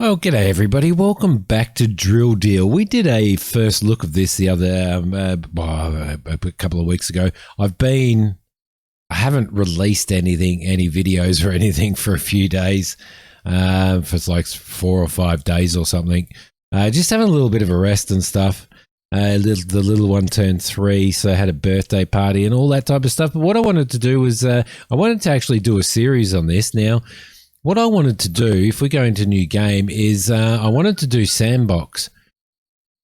Oh, g'day everybody. Welcome back to Drill Deal. We did a first look of this the other a couple of weeks ago. I haven't released any videos or anything for a few days, for like 4 or 5 days or something. Just having a little bit of a rest and stuff. The little one turned 3, so I had a birthday party and all that type of stuff. But what I wanted to do was I wanted to actually do a series on this. Now, what I wanted to do, if we go into new game, is I wanted to do sandbox.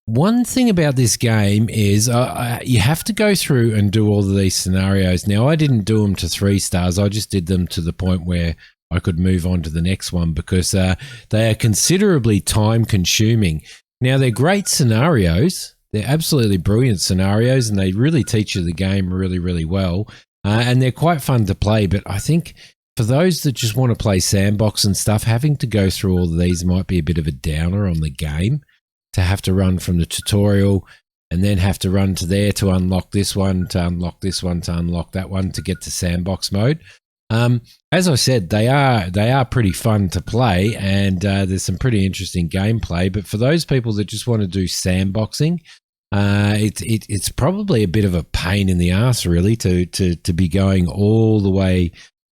One thing about this game is you have to go through and do all of these scenarios. Now, I didn't do them to 3 stars. I just did them to the point where I could move on to the next one because they are considerably time consuming. Now, they're great scenarios. They're absolutely brilliant scenarios, and they really teach you the game really, really well. And they're quite fun to play, but I think for those that just want to play sandbox and stuff, having to go through all of these might be a bit of a downer on the game, to have to run from the tutorial and then have to run to there to unlock this one, to unlock this one, to unlock that one, to get to sandbox mode. As I said, they are pretty fun to play, and there's some pretty interesting gameplay. But for those people that just want to do sandboxing, it's probably a bit of a pain in the ass, really, to be going all the way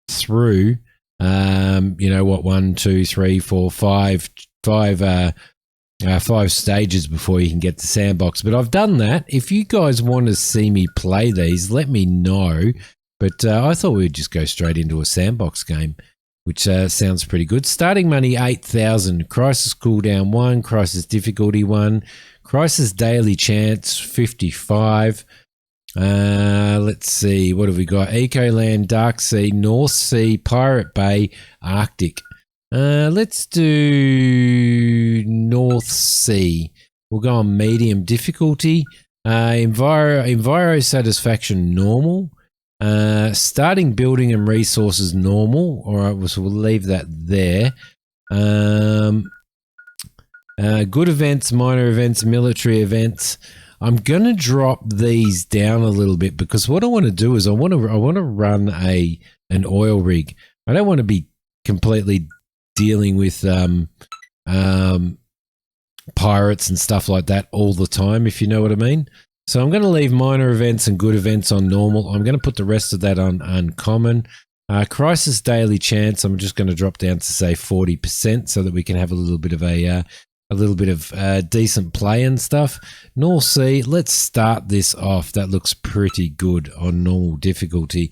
through 1, 2, 3, 4, 5 stages before you can get to sandbox. But I've done that. If you guys want to see me play these, let me know. But I thought we'd just go straight into a sandbox game, which sounds pretty good. Starting money 8,000, crisis cooldown 1, crisis difficulty 1, crisis daily chance 55. Let's see, what have we got? Ecoland, Dark Sea, North Sea, Pirate Bay, Arctic. Let's do North Sea. We'll go on medium difficulty. Enviro satisfaction normal. Starting building and resources normal. All right, so we'll leave that there. Good events, minor events, military events. I'm going to drop these down a little bit because what I want to do is I want to run an oil rig. I don't want to be completely dealing with pirates and stuff like that all the time, if you know what I mean. So I'm going to leave minor events and good events on normal. I'm going to put the rest of that on uncommon. Crisis daily chance, I'm just going to drop down to say 40% so that we can have a little bit of decent play and stuff. North Sea, let's start this off. That looks pretty good on normal difficulty.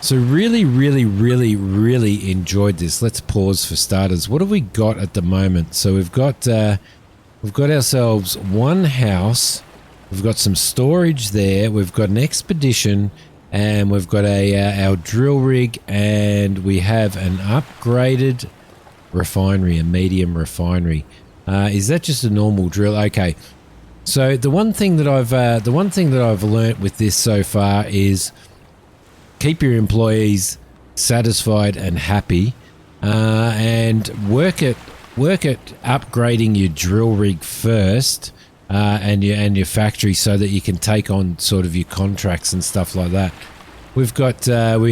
So really, really, really, really enjoyed this. Let's pause for starters. What have we got at the moment? So we've got ourselves one house. We've got some storage there. We've got an expedition, and we've got our drill rig, and we have an upgraded refinery, a medium refinery. Is that just a normal drill? Okay. So the one thing that I've learnt with this so far is keep your employees satisfied and happy, and work at upgrading your drill rig first, and your factory, so that you can take on sort of your contracts and stuff like that. We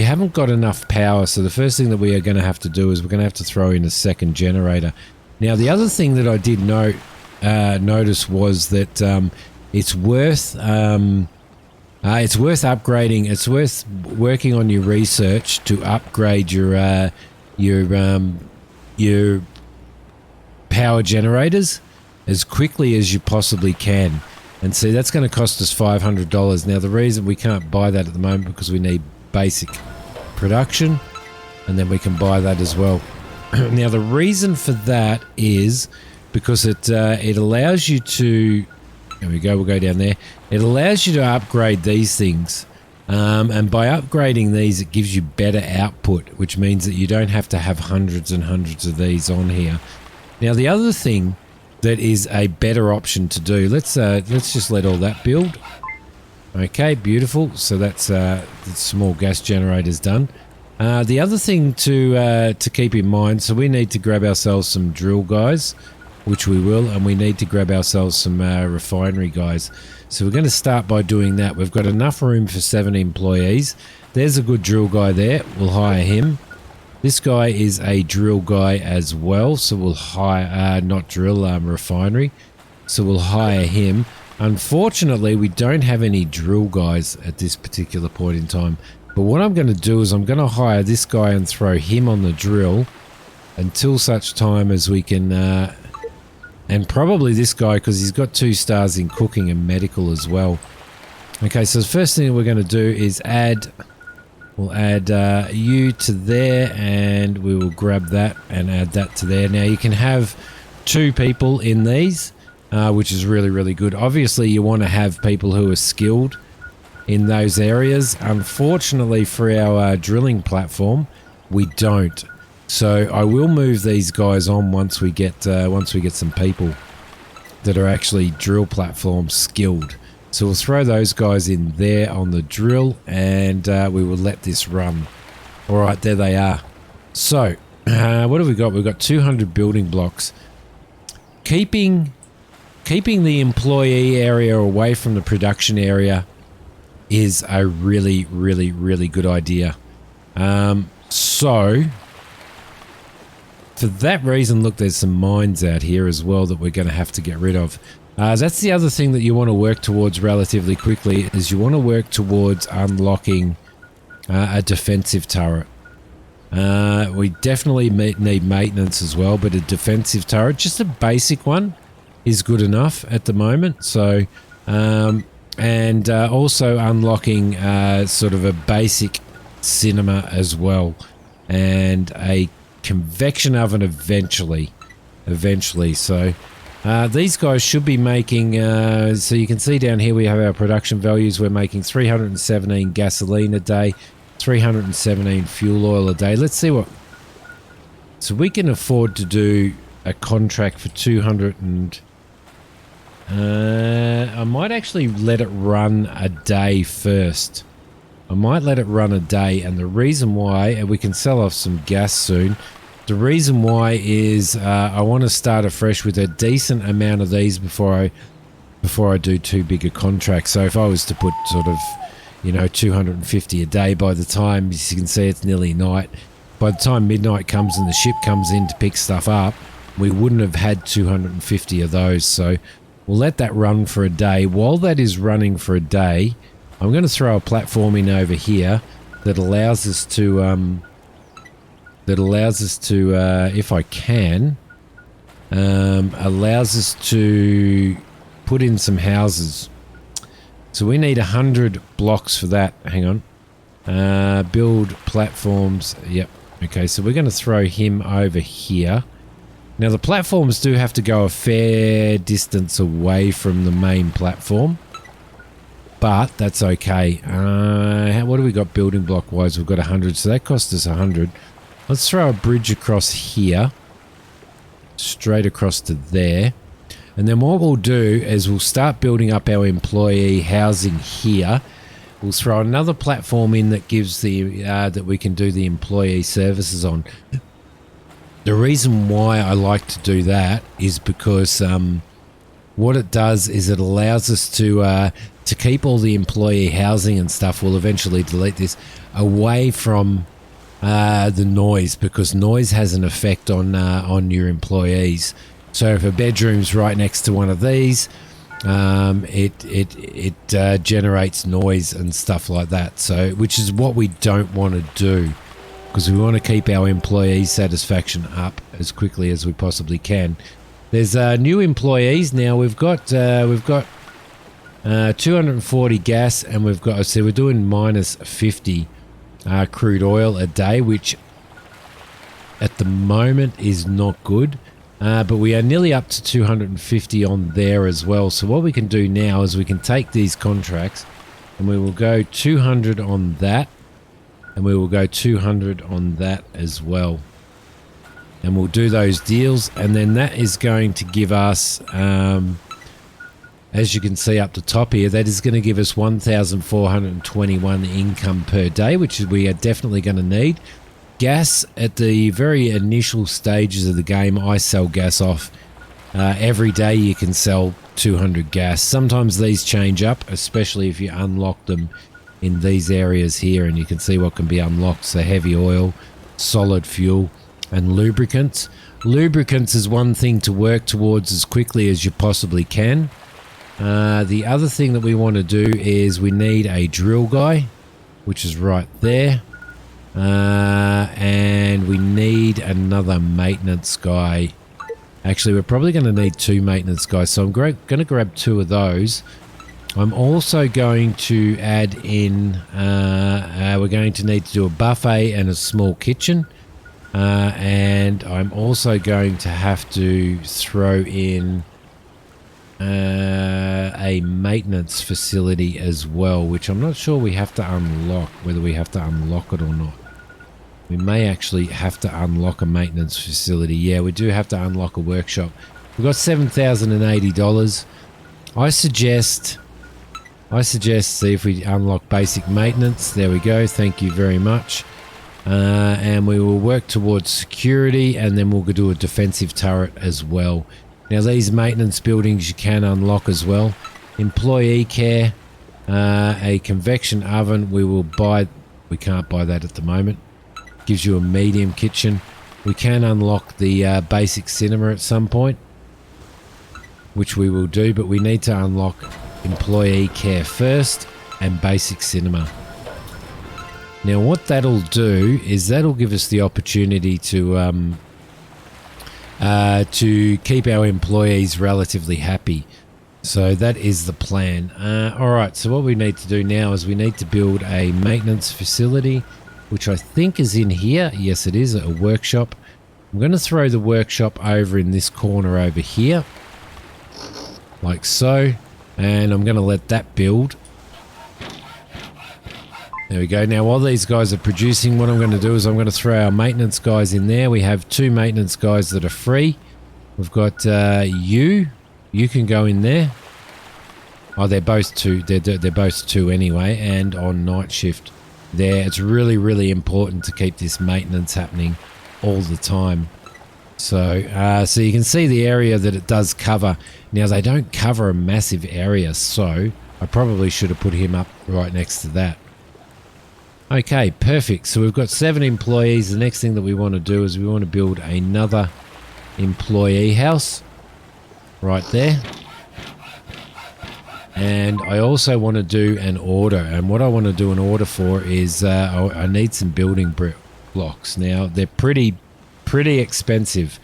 haven't got enough power, so the first thing that we are going to have to do is we're going to have to throw in a second generator. Now, the other thing that I did notice was that it's worth upgrading. It's worth working on your research to upgrade your power generators as quickly as you possibly can. And see, that's going to cost us $500. Now, the reason we can't buy that at the moment because we need basic production, and then we can buy that as well. Now, the reason for that is because it allows you to... There we go, we'll go down there. It allows you to upgrade these things. And by upgrading these, it gives you better output, which means that you don't have to have hundreds and hundreds of these on here. Now, the other thing that is a better option to do. Let's just let all that build. Okay, beautiful. So that's the small gas generators done. The other thing to keep in mind, so we need to grab ourselves some drill guys, which we will, and we need to grab ourselves some refinery guys. So we're going to start by doing that. We've got enough room for 7 employees. There's a good drill guy there. We'll hire him. This guy is a drill guy as well, so we'll hire, not drill, refinery. So we'll hire him. Unfortunately, we don't have any drill guys at this particular point in time. But what I'm going to do is I'm going to hire this guy and throw him on the drill until such time as we can, and probably this guy because he's got 2 stars in cooking and medical as well. Okay, so the first thing we're going to do is we'll add you to there, and we will grab that and add that to there. Now you can have 2 people in these, which is really, really good. Obviously you want to have people who are skilled in those areas. Unfortunately for our drilling platform, we don't. So I will move these guys on once we get some people that are actually drill platform skilled. So we'll throw those guys in there on the drill, and we will let this run. All right, there they are. So what have we got? We've got 200 building blocks. Keeping the employee area away from the production area is a really, really, really good idea. So for that reason, look, there's some mines out here as well that we're going to have to get rid of. That's the other thing that you want to work towards relatively quickly, is you want to work towards unlocking a defensive turret. We definitely need maintenance as well, but a defensive turret, just a basic one, is good enough at the moment. So, and also unlocking sort of a basic cinema as well, and a convection oven eventually. So these guys should be making, so you can see down here we have our production values. We're making 317 gasoline a day, 317 fuel oil a day. Let's see what, so we can afford to do a contract for 200 and I might actually let it run a day first. I might let it run a day, and the reason why, and we can sell off some gas soon. The reason why is I want to start afresh with a decent amount of these before I do too big a contract. So if I was to put sort of, 250 a day, by the time, as you can see, it's nearly night. By the time midnight comes and the ship comes in to pick stuff up, we wouldn't have had 250 of those. So we'll let that run for a day. While that is running for a day, I'm going to throw a platform in over here that allows us to, if I can, allows us to put in some houses. So we need 100 blocks for that. Hang on. Build platforms. Yep. Okay, so we're going to throw him over here. Now the platforms do have to go a fair distance away from the main platform, but that's okay. What do we got building block wise? We've got 100, so that cost us 100. Let's throw a bridge across here, straight across to there. And then what we'll do is we'll start building up our employee housing here. We'll throw another platform in that gives the that we can do the employee services on. The reason why I like to do that is because what it does is it allows us to keep all the employee housing and stuff. We'll eventually delete this away from the noise, because noise has an effect on your employees. So if a bedroom's right next to one of these, it generates noise and stuff like that. So, which is what we don't want to do, because we want to keep our employee satisfaction up as quickly as we possibly can. There's new employees now. We've got 240 gas, and we've got, so we're doing minus 50 crude oil a day, which at the moment is not good. But we are nearly up to 250 on there as well. So what we can do now is we can take these contracts and we will go 200 on that, and we will go 200 on that as well. And we'll do those deals, and then that is going to give us, as you can see up the top here, that is going to give us 1,421 income per day, which we are definitely going to need. Gas, at the very initial stages of the game, I sell gas off. Every day you can sell 200 gas. Sometimes these change up, especially if you unlock them in these areas here, and you can see what can be unlocked. So heavy oil, solid fuel, and lubricants. Lubricants is one thing to work towards as quickly as you possibly can. The other thing that we want to do is we need a drill guy, which is right there. And we need another maintenance guy. Actually, we're probably going to need 2 maintenance guys, so I'm going to grab 2 of those. I'm also going to add in, we're going to need to do a buffet and a small kitchen. And I'm also going to have to throw in a maintenance facility as well, which I'm not sure we have to unlock, whether we have to unlock it or not. We may actually have to unlock a maintenance facility. Yeah, we do have to unlock a workshop. We've got $7,080. I suggest see if we unlock basic maintenance. There we go. Thank you very much. And we will work towards security, and then we'll do a defensive turret as well. Now, these maintenance buildings you can unlock as well. Employee care, a convection oven. We can't buy that at the moment. Gives you a medium kitchen. We can unlock the basic cinema at some point, which we will do, but we need to unlock employee care first and basic cinema. Now, what that'll do is that'll give us the opportunity to keep our employees relatively happy. So that is the plan. All right, so what we need to do now is we need to build a maintenance facility, which I think is in here. Yes, it is, a workshop. I'm going to throw the workshop over in this corner over here, like so, and I'm going to let that build. There we go. Now, while these guys are producing, what I'm going to do is I'm going to throw our maintenance guys in there. We have 2 maintenance guys that are free. We've got you can go in there. Oh, they're both 2. They're both 2 anyway, and on night shift. There, it's really, really important to keep this maintenance happening all the time. So, so you can see the area that it does cover. Now, they don't cover a massive area, so I probably should have put him up right next to that. Okay, perfect. So we've got 7 employees. The next thing that we want to do is we want to build another employee house right there. And I also want to do an order. And what I want to do an order for is I need some building blocks. Now, they're pretty expensive.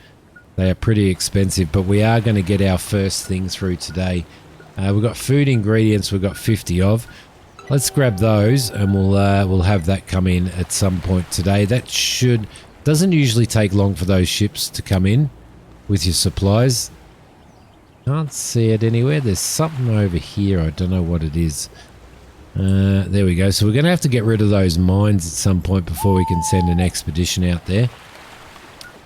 They are pretty expensive, but we are going to get our first thing through today. We've got food ingredients we've got 50 of. Let's grab those, and we'll have that come in at some point today. That doesn't usually take long for those ships to come in with your supplies. Can't see it anywhere. There's something over here. I don't know what it is. There we go. So we're going to have to get rid of those mines at some point before we can send an expedition out there.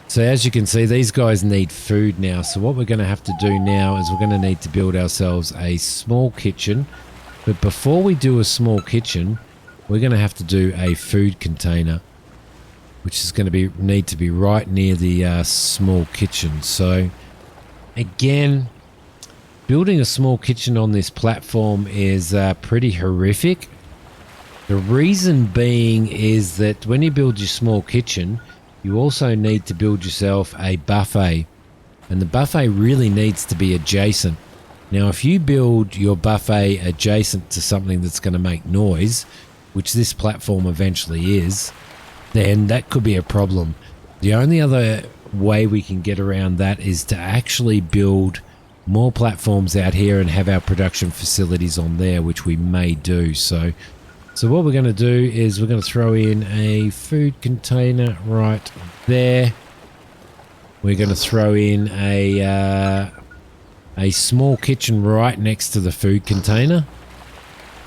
So as you can see, these guys need food now. So what we're going to have to do now is we're going to need to build ourselves a small kitchen. But before we do a small kitchen, we're going to have to do a food container, which is going to need to be right near the small kitchen. So again, building a small kitchen on this platform is pretty horrific. The reason being is that when you build your small kitchen, you also need to build yourself a buffet. And the buffet really needs to be adjacent. Now, if you build your buffet adjacent to something that's going to make noise, which this platform eventually is, then that could be a problem. The only other way we can get around that is to actually build more platforms out here and have our production facilities on there, which we may do. So what we're going to do is we're going to throw in a food container right there. We're going to throw in a small kitchen right next to the food container,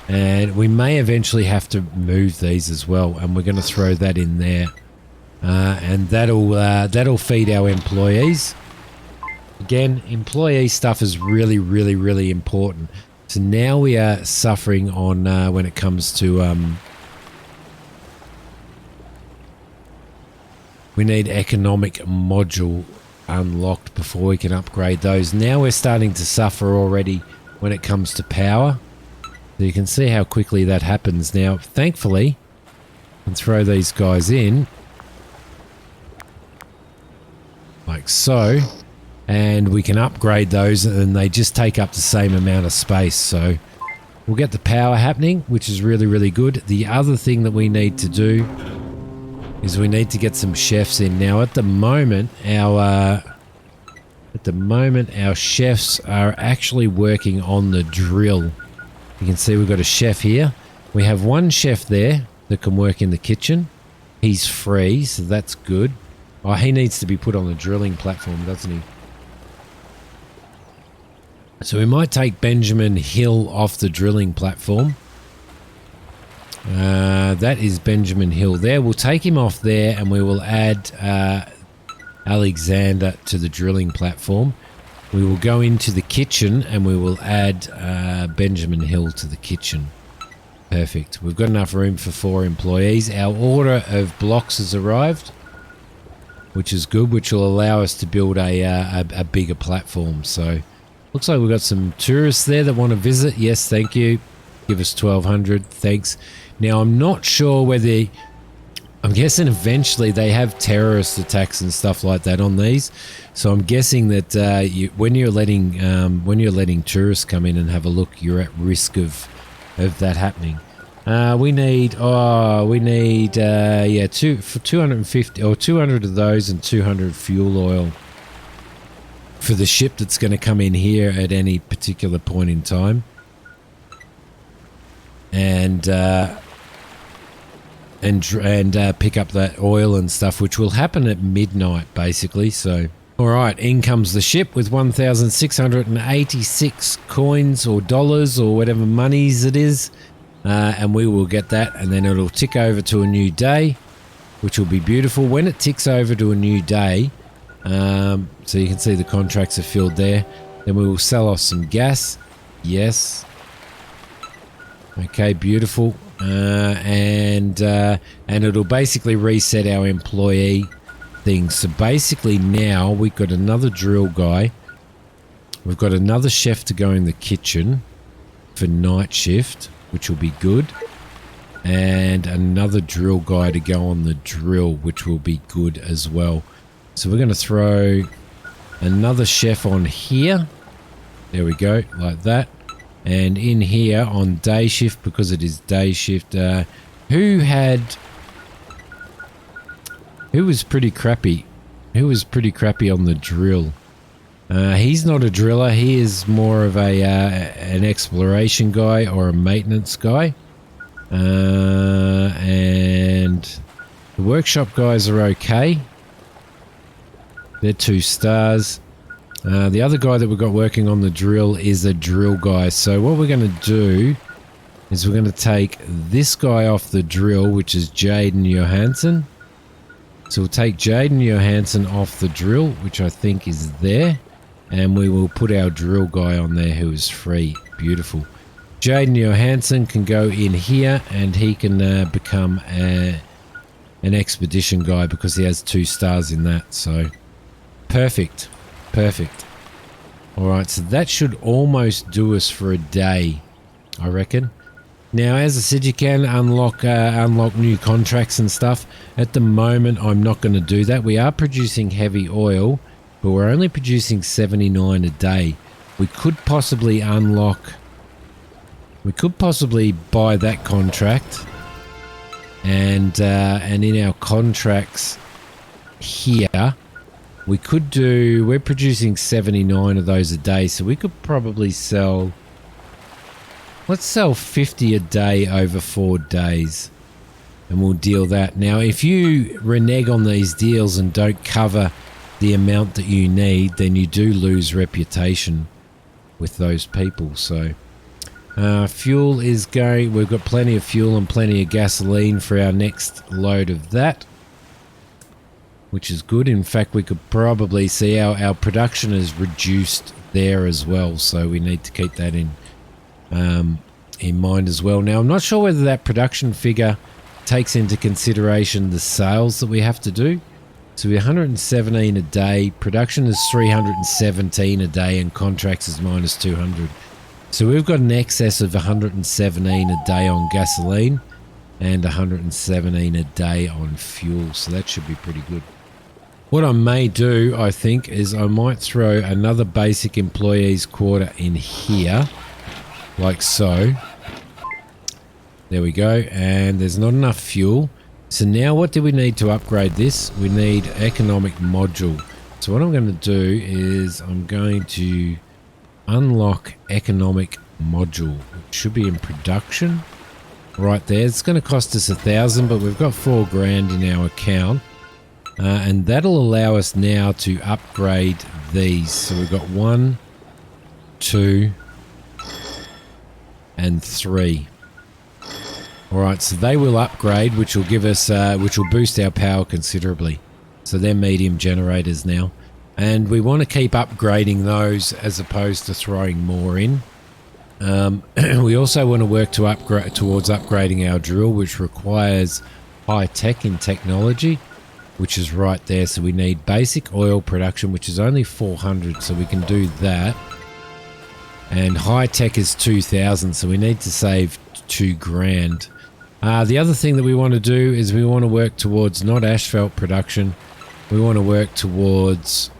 and we may eventually have to move these as well, and we're going to throw that in there, and that'll feed our employees. Again, employee stuff is really, really, really important. So now we are suffering on when it comes to we need economic module unlocked before we can upgrade those. Now we're starting to suffer already when it comes to power. So you can see how quickly that happens. Now, thankfully, I can throw these guys in. like so. And we can upgrade those and they just take up the same amount of space. So we'll get the power happening, which is really, really good. The other thing that we need to do is we need to get some chefs in. Now at the moment our chefs are actually working on the drill. You can see we've got a chef here. We have one chef there that can work in the kitchen. He's free, so that's good. Oh, he needs to be put on the drilling platform, doesn't he? So we might take Benjamin Hill off the drilling platform. That is Benjamin Hill there. We'll take him off there and we will add Alexander to the drilling platform. We will go into the kitchen and we will add Benjamin Hill to the kitchen. Perfect. We've got enough room for 4 employees. Our order of blocks has arrived, which is good, which will allow us to build a bigger platform. So looks like we've got some tourists there that want to visit. Yes, thank you. Give us 1,200. Thanks. Now, I'm not sure whether... I'm guessing eventually they have terrorist attacks and stuff like that on these. So I'm guessing that when you're letting tourists come in and have a look, you're at risk of that happening. We need 250 or 200 of those and 200 fuel oil for the ship that's going to come in here at any particular point in time. And pick up that oil and stuff, which will happen at midnight, basically. So, all right, in comes the ship with 1,686 coins or dollars or whatever monies it is, and we will get that, and then it'll tick over to a new day, which will be beautiful. When it ticks over to a new day, so you can see the contracts are filled there, then we will sell off some gas. Yes. Okay, beautiful. And it'll basically reset our employee things. So basically now we've got another drill guy. We've got another chef to go in the kitchen for night shift, which will be good. And another drill guy to go on the drill, which will be good as well. So we're going to throw another chef on here. There we go, like that. And in here on day shift, because it is day shift, who was pretty crappy? Who was pretty crappy on the drill? He's not a driller. He is more of an exploration guy or a maintenance guy. And the workshop guys are okay. They're 2 stars. The other guy that we've got working on the drill is a drill guy. So what we're going to do is we're going to take this guy off the drill, which is Jaden Johansson. So we'll take Jaden Johansson off the drill, which I think is there. And we will put our drill guy on there who is free. Beautiful. Jaden Johansson can go in here and he can become an expedition guy because he has 2 stars in that. So perfect. Perfect. Alright, so that should almost do us for a day, I reckon. Now, as I said, you can unlock new contracts and stuff. At the moment, I'm not going to do that. We are producing heavy oil, but we're only producing 79 a day. We could possibly unlock... We could possibly buy that contract. And in our contracts here... We could do... We're producing 79 of those a day, so we could probably sell... Let's sell 50 a day over 4 days. And we'll deal that. Now, if you renege on these deals and don't cover the amount that you need, then you do lose reputation with those people. So, fuel is going... We've got plenty of fuel and plenty of gasoline for our next load of that, which is good. In fact, we could probably see our production is reduced there as well, so we need to keep that in mind as well. Now, I'm not sure whether that production figure takes into consideration the sales that we have to do. So we're 117 a day, production is 317 a day, and contracts is minus 200. So we've got an excess of 117 a day on gasoline and 117 a day on fuel, so that should be pretty good. What I may do, I think, is I might throw another basic employees quarter in here, like so. There we go, and there's not enough fuel. So now what do we need to upgrade this? We need economic module. So what I'm going to do is I'm going to unlock economic module. It should be in production right there. It's going to cost us 1,000, but we've got 4 grand in our account. And that'll allow us now to upgrade these. So we've got 1, 2, and 3. Alright, so they will upgrade, which will give us, which will boost our power considerably. So they're medium generators now. And we want to keep upgrading those as opposed to throwing more in. We also want to work to upgrade towards upgrading our drill, which requires high tech in technology, which is right there. So we need basic oil production, which is only 400, so we can do that. And high tech is 2,000, so we need to save 2 grand. The other thing that we want to do is we want to work towards not asphalt production. We want to work towards,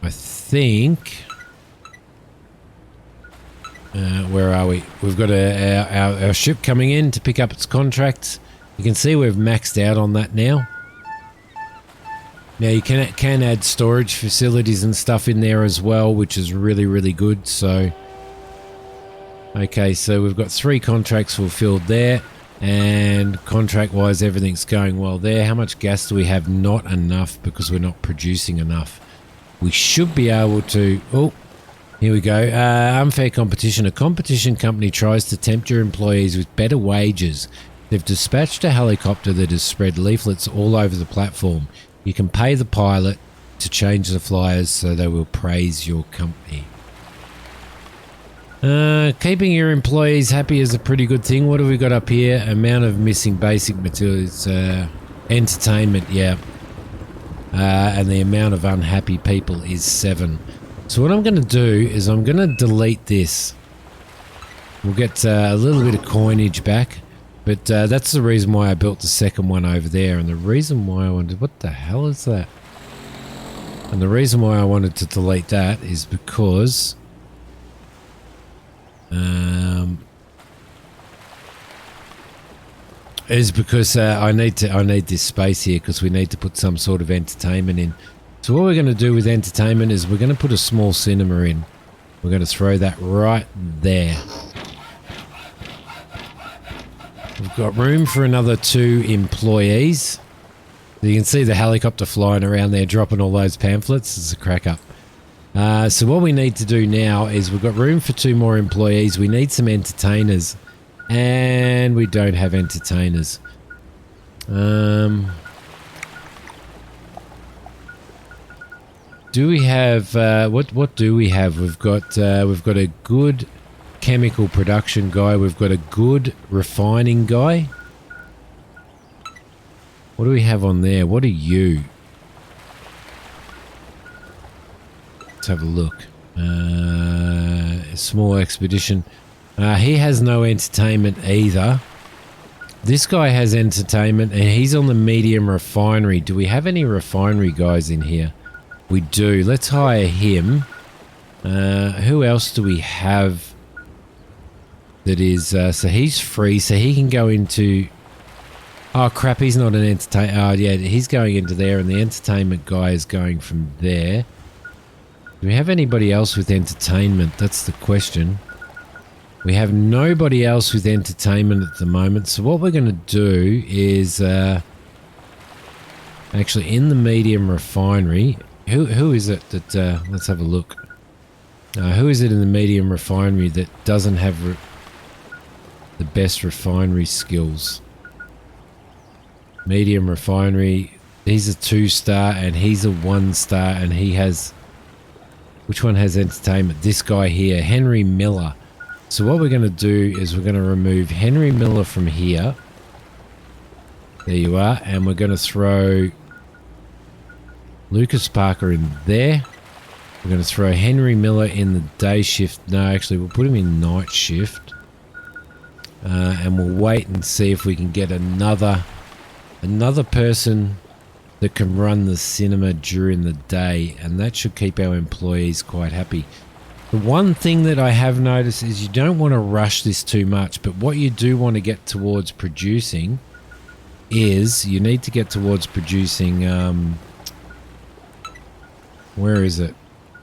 I think, where are we? We've got our ship coming in to pick up its contracts. You can see we've maxed out on that now. Now you can add storage facilities and stuff in there as well, which is really, really good. So, okay, so we've got 3 contracts fulfilled there, and contract-wise everything's going well there. How much gas do we have? Not enough, because we're not producing enough. We should be able to... Oh, here we go. Unfair competition. A competition company tries to tempt your employees with better wages. They've dispatched a helicopter that has spread leaflets all over the platform. You can pay the pilot to change the flyers so they will praise your company. Keeping your employees happy is a pretty good thing. What have we got up here? Amount of missing basic materials. Entertainment, yeah. And the amount of unhappy people is 7. So what I'm going to do is I'm going to delete this. We'll get a little bit of coinage back. But that's the reason why I built the second one over there. And the reason why I wanted... What the hell is that? And the reason why I wanted to delete that is because... I need this space here because we need to put some sort of entertainment in. So what we're going to do with entertainment is we're going to put a small cinema in. We're going to throw that right there. We've got room for another 2 employees. You can see the helicopter flying around there dropping all those pamphlets. It's a crack up. So what we need to do now is we've got room for 2 more employees. We need some entertainers. And we don't have entertainers. Do we have... what do we have? We've got a good... chemical production guy. We've got a good refining guy. What do we have on there? What are you? Let's have a look. Small expedition. He has no entertainment either. This guy has entertainment and he's on the medium refinery. Do we have any refinery guys in here? We do. Let's hire him. Who else do we have? That is, so he's free, so he can go into... Oh crap, he's not an entertainer. Oh yeah, he's going into there, and the entertainment guy is going from there. Do we have anybody else with entertainment? That's the question. We have nobody else with entertainment at the moment, so what we're going to do is... actually, in the medium refinery... Who is it that... let's have a look. Who is it in the medium refinery that doesn't have... the best refinery skills? Medium refinery, he's a 2-star and he's a 1-star, and he has... Which one has entertainment? This guy here, Henry Miller. So what we're going to do is we're going to remove Henry Miller from here. There you are. And we're going to throw Lucas Parker in there. We're going to throw Henry Miller in the day shift. No, actually, we'll put him in night shift. And we'll wait and see if we can get another person that can run the cinema during the day, and that should keep our employees quite happy. The one thing that I have noticed is you don't want to rush this too much, but what you do want to get towards producing is you need to get towards producing, where is it?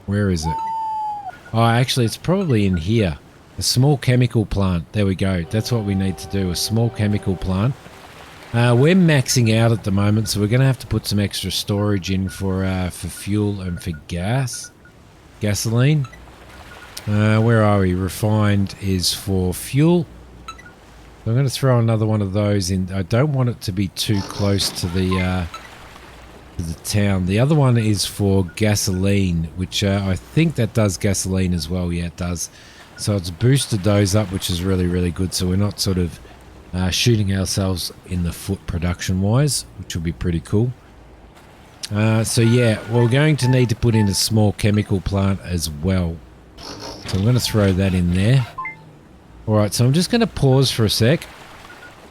Where is it? Oh, actually, it's probably in here. A small chemical plant. There we go. That's what we need to do, a small chemical plant. We're maxing out at the moment, so we're going to have to put some extra storage in for fuel and for gasoline. Where are we? Refined is for fuel. So I'm going to throw another one of those in. I don't want it to be too close to the town. The other one is for gasoline, which I think that does gasoline as well. Yeah, it does. So it's boosted those up, which is really, really good. So we're not sort of shooting ourselves in the foot production-wise, which will be pretty cool. So yeah, we're going to need to put in a small chemical plant as well. So I'm going to throw that in there. Alright, so I'm just going to pause for a sec.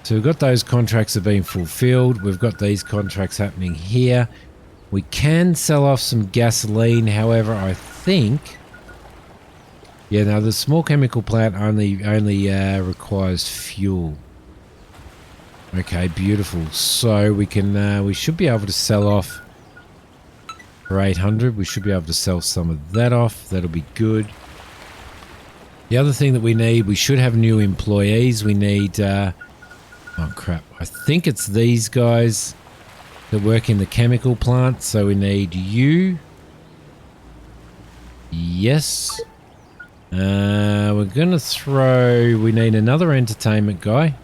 So we've got those contracts have been fulfilled. We've got these contracts happening here. We can sell off some gasoline, however, I think... Yeah, no, the small chemical plant only requires fuel. Okay, beautiful. So we can we should be able to sell off for 800. We should be able to sell some of that off. That'll be good. The other thing that we need, we should have new employees. We need oh crap, I think it's these guys that work in the chemical plant. So we need you. Yes. We're gonna throw, we need another entertainment guy.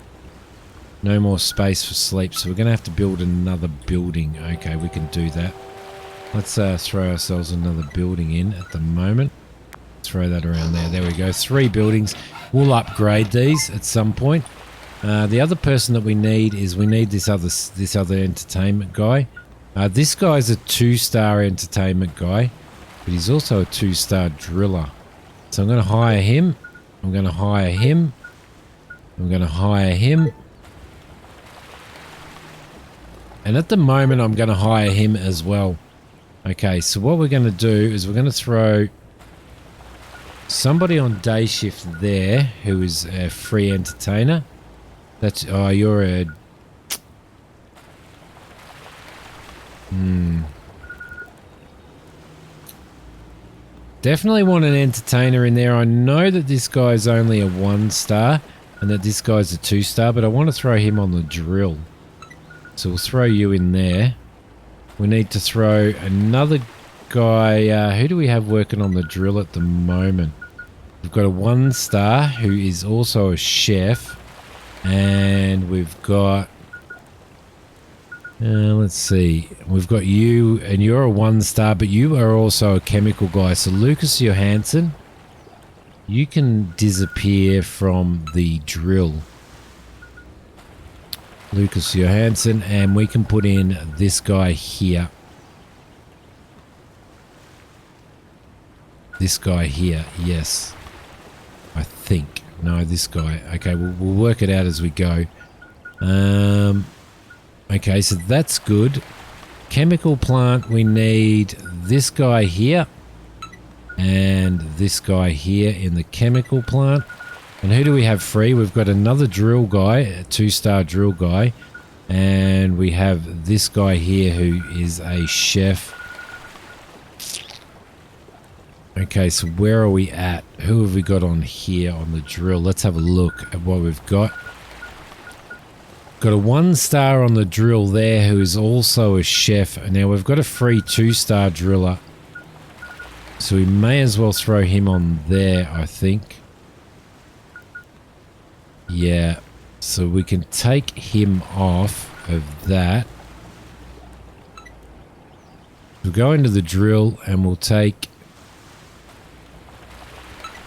No more space for sleep, so we're gonna have to build another building. Okay, we can do that. Let's throw ourselves another building in at the moment. Throw that around there. There we go. 3 buildings. We'll upgrade these at some point. The other person that we need is we need this other entertainment guy. This guy's a 2-star entertainment guy, but he's also a 2-star driller. So I'm going to hire him. I'm going to hire him. I'm going to hire him. And at the moment, I'm going to hire him as well. Okay, so what we're going to do is we're going to throw somebody on day shift there who is a free entertainer. That's, oh, you're a... Definitely want an entertainer in there. I know that this guy's only a 1-star and that this guy's a 2-star, but I want to throw him on the drill. So we'll throw you in there. We need to throw another guy. Who do we have working on the drill at the moment? We've got a 1-star who is also a chef. And we've got... let's see. We've got you, and you're a 1-star, but you are also a chemical guy. So Lucas Johansson, you can disappear from the drill. Lucas Johansson, and we can put in this guy here. This guy here, yes. I think. No, this guy. Okay, we'll work it out as we go. Okay, so that's good. Chemical plant, we need this guy here and this guy here in the chemical plant. And who do we have free? We've got another drill guy, a 2-star drill guy. And we have this guy here who is a chef. Okay, so where are we at? Who have we got on here on the drill? Let's have a look at what we've got. Got a 1-star on the drill there who is also a chef. And now we've got a free 2-star driller. So we may as well throw him on there, I think. Yeah, so we can take him off of that. We'll go into the drill and we'll take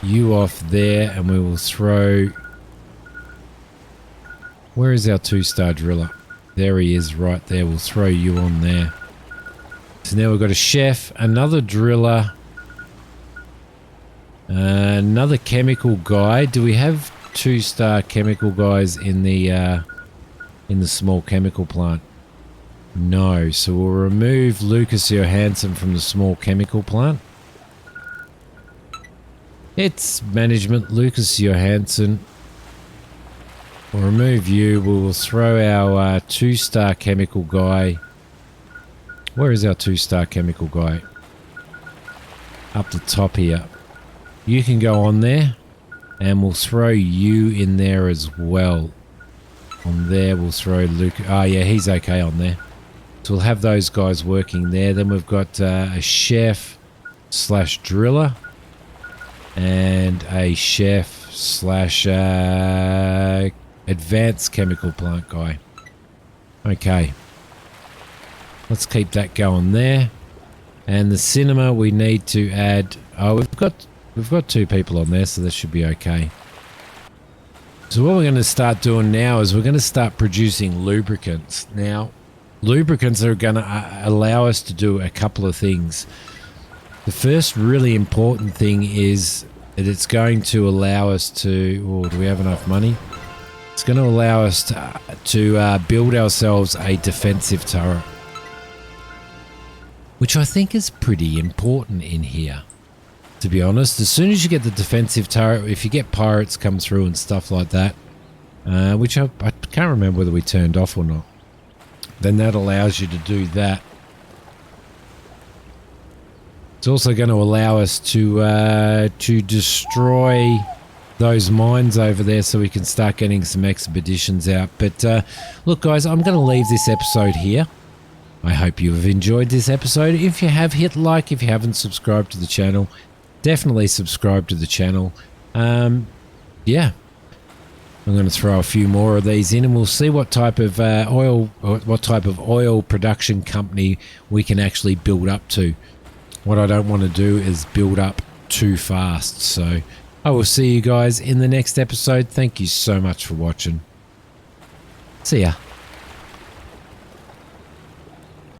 you off there and we will throw... Where is our 2-star driller? There he is right there. We'll throw you on there. So now we've got a chef, another driller, another chemical guy. Do we have 2-star chemical guys in the small chemical plant? No. So we'll remove Lucas Johansson from the small chemical plant. It's management, Lucas Johansson. We'll remove you. We will throw our 2-star chemical guy. Where is our 2-star chemical guy? Up the top here. You can go on there. And we'll throw you in there as well. On there we'll throw Luke. Oh yeah, he's okay on there. So we'll have those guys working there. Then we've got a chef / driller. And a chef / advanced chemical plant guy. Okay. Let's keep that going there. And the cinema we need to add. Oh, we've got 2 people on there, so that should be okay. So what we're going to start doing now is we're going to start producing lubricants. Now, lubricants are going to allow us to do a couple of things. The first really important thing is that it's going to allow us to... Oh, do we have enough money? It's going to allow us to build ourselves a defensive turret, which I think is pretty important in here. To be honest, as soon as you get the defensive turret, if you get pirates come through and stuff like that, which I can't remember whether we turned off or not, then that allows you to do that. It's also going to allow us to destroy those mines over there so we can start getting some expeditions out. But look guys, I'm going to leave this episode here. I hope you have enjoyed this episode. If you have, hit like. If you haven't subscribed to the channel, definitely subscribe to the channel. Yeah, I'm going to throw a few more of these in, and we'll see what type of oil production company we can actually build up to. What I don't want to do is build up too fast. So I will see you guys in the next episode. Thank you so much for watching. See ya.